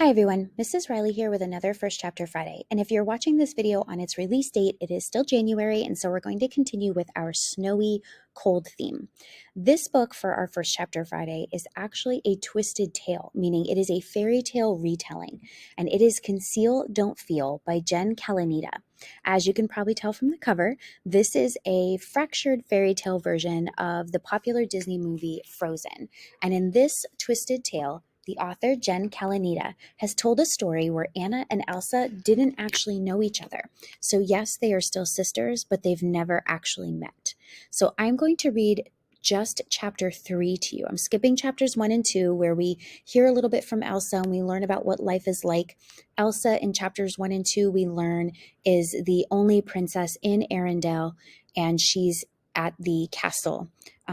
Hi everyone, Mrs. Reilly here with another First Chapter Friday. And if you're watching this video on its release date, it is still January, and so we're going to continue with our snowy, cold theme. This book for our First Chapter Friday is actually a twisted tale, meaning it is a fairy tale retelling, and it is Conceal, Don't Feel by Jen Calonita. As you can probably tell from the cover, this is a fractured fairy tale version of the popular Disney movie Frozen. And in this twisted tale, the author, Jen Calonita, has told a story where Anna and Elsa didn't actually know each other. So yes, they are still sisters, but they've never actually met. So I'm going to read just chapter 3 to you. I'm skipping chapters 1 and 2, where we hear a little bit from Elsa and we learn about what life is like. Elsa in chapters 1 and 2, we learn, is the only princess in Arendelle, and she's at the castle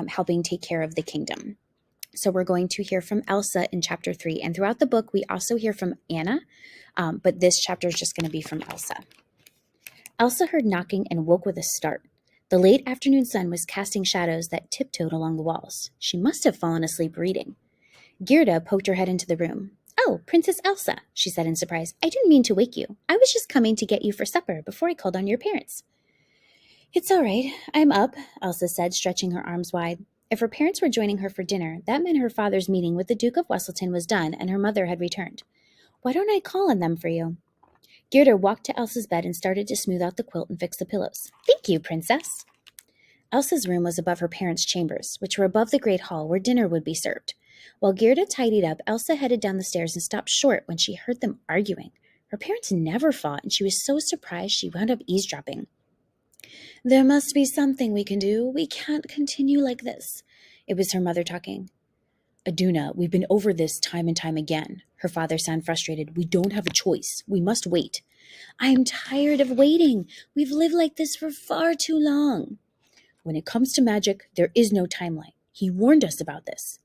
helping take care of the kingdom. So we're going to hear from Elsa in chapter 3. And throughout the book, we also hear from Anna, but this chapter is just going to be from Elsa. Elsa heard knocking and woke with a start. The late afternoon sun was casting shadows that tiptoed along the walls. She must have fallen asleep reading. Gerda poked her head into the room. "Oh, Princess Elsa," she said in surprise. "I didn't mean to wake you. I was just coming to get you for supper before I called on your parents." "It's all right. I'm up," Elsa said, stretching her arms wide. If her parents were joining her for dinner, that meant her father's meeting with the Duke of Wesselton was done and her mother had returned. "Why don't I call on them for you?" Gerda walked to Elsa's bed and started to smooth out the quilt and fix the pillows. "Thank you, Princess." Elsa's room was above her parents' chambers, which were above the great hall where dinner would be served. While Gerda tidied up, Elsa headed down the stairs and stopped short when she heard them arguing. Her parents never fought, and she was so surprised she wound up eavesdropping. "There must be something we can do. We can't continue like this." It was her mother talking. "Aduna, we've been over this time and time again." Her father sounded frustrated. "We don't have a choice. We must wait." "I'm tired of waiting. We've lived like this for far too long." "When it comes to magic, there is no timeline. He warned us about this."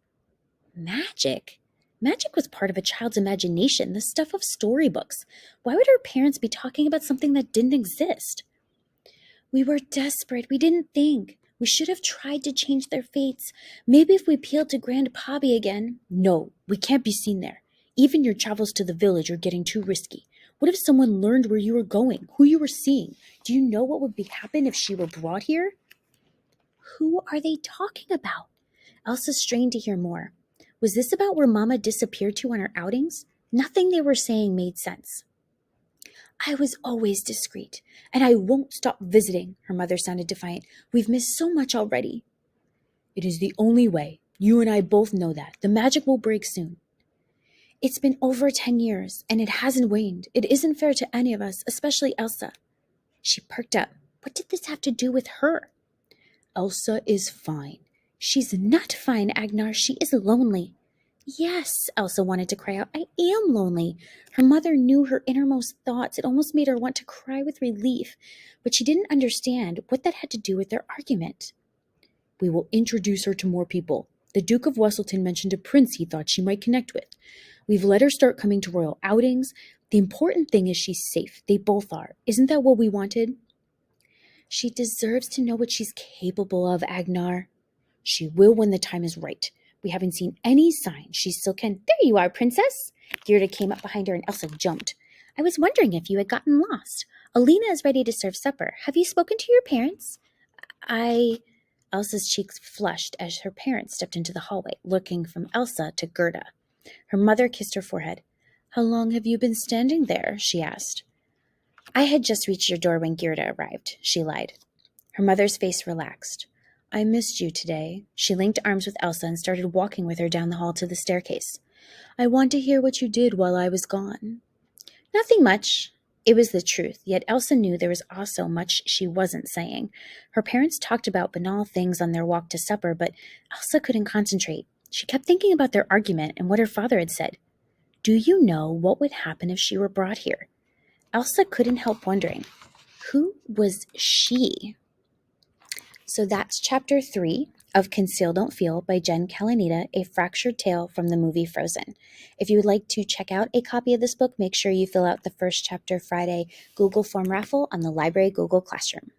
Magic? Magic was part of a child's imagination, the stuff of storybooks. Why would her parents be talking about something that didn't exist? "We were desperate. We didn't think. We should have tried to change their fates. Maybe if we appealed to Grandpappy again." "No, we can't be seen there. Even your travels to the village are getting too risky. What if someone learned where you were going, who you were seeing? Do you know what would happen if she were brought here?" Who are they talking about? Elsa strained to hear more. Was this about where Mama disappeared to on her outings? Nothing they were saying made sense. "I was always discreet, and I won't stop visiting," her mother sounded defiant. "We've missed so much already." "It is the only way. You and I both know that. The magic will break soon." "It's been over 10 years, and it hasn't waned. It isn't fair to any of us, especially Elsa." She perked up. What did this have to do with her? "Elsa is fine." "She's not fine, Agnar. She is lonely." "Yes," Elsa wanted to cry out. "I am lonely." Her mother knew her innermost thoughts. It almost made her want to cry with relief, but she didn't understand what that had to do with their argument. "We will introduce her to more people. The Duke of Wesselton mentioned a prince he thought she might connect with. We've let her start coming to royal outings. The important thing is she's safe. They both are. Isn't that what we wanted?" "She deserves to know what she's capable of, Agnar." "She will when the time is right. We haven't seen any sign she still can—" "There you are, Princess!" Gerda came up behind her and Elsa jumped. "I was wondering if you had gotten lost. Alina is ready to serve supper. Have you spoken to your parents?" Elsa's cheeks flushed as her parents stepped into the hallway, looking from Elsa to Gerda. Her mother kissed her forehead. "How long have you been standing there?" she asked. "I had just reached your door when Gerda arrived," she lied. Her mother's face relaxed. "I missed you today." She linked arms with Elsa and started walking with her down the hall to the staircase. "I want to hear what you did while I was gone." "Nothing much." It was the truth, yet Elsa knew there was also much she wasn't saying. Her parents talked about banal things on their walk to supper, but Elsa couldn't concentrate. She kept thinking about their argument and what her father had said. Do you know what would happen if she were brought here? Elsa couldn't help wondering, who was she? So that's chapter 3 of Conceal, Don't Feel by Jen Calonita, a fractured tale from the movie Frozen. If you would like to check out a copy of this book, make sure you fill out the First Chapter Friday Google Form raffle on the Library Google Classroom.